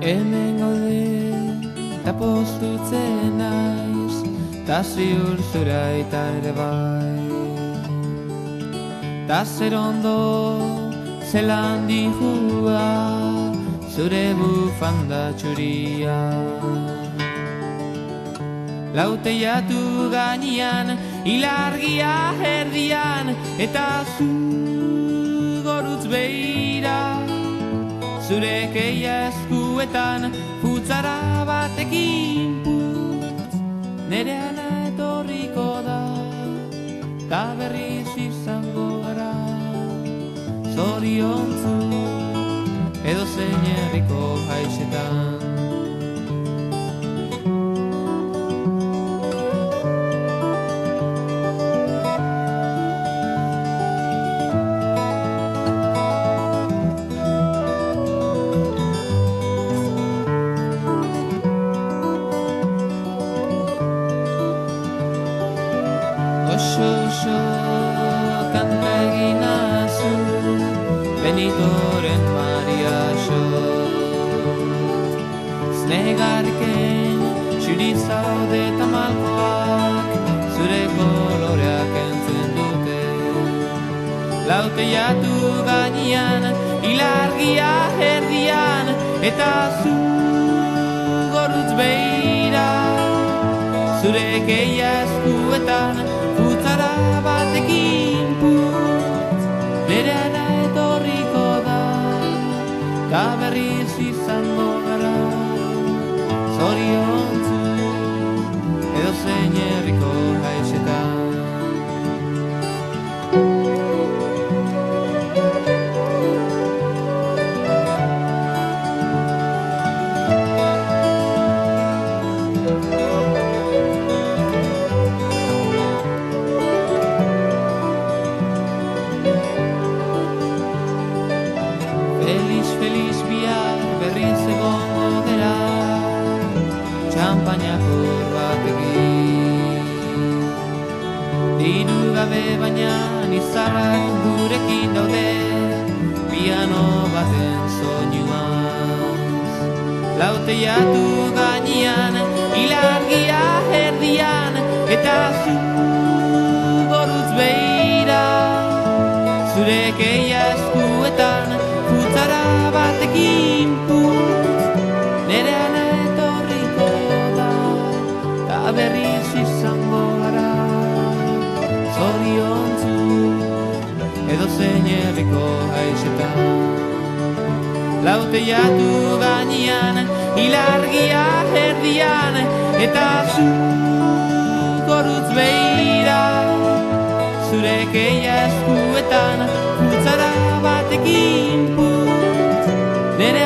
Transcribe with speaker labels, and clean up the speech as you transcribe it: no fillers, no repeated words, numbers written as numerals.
Speaker 1: Hemen gaude, ta postutzen naiz, ta ziur zura eta ere bai. Ta zer ondo, zelan dihua, zure bufanda txuria. Lauteiatu gainean, ilargia erdian, eta zu gorutz behira. Zure keia eskuetan, futzara batekin putz, nere ana etorriko da, ta berriz izango gara. Zoriontzu, edo zein herriko haixetan. Oso kanta eginazu, Benitoren Maria xot. Znegarken txuri zaude eta malkoak, zure koloreak entzun dute. Lauteiatu gainean, ilargia erdian, eta zu gorutz behira. Zure keia eskuetan, futzara batekin putz, nere ana etorriko da, ta berriz izango gara. Zoriontzu, edo zein herriko haixetan. Feliz bihar berriz egongo dela, txampainakor batekin. Diru gabe baina nizarrak gurekin daude, piano baten soinuaz. Lauteiatu gainean, ilargia erdian, eta zu gorutz behira. Zure keia eskuetan, futzara batekin putz, nere ana etorriko da, ta berriz izango gara. Zoriontzu, edo zein herriko haixetan. Lauteiatu gainean, ilargia erdian, eta zu gorutz behira. Zure keia eskuetan, futzara batekin putz, nere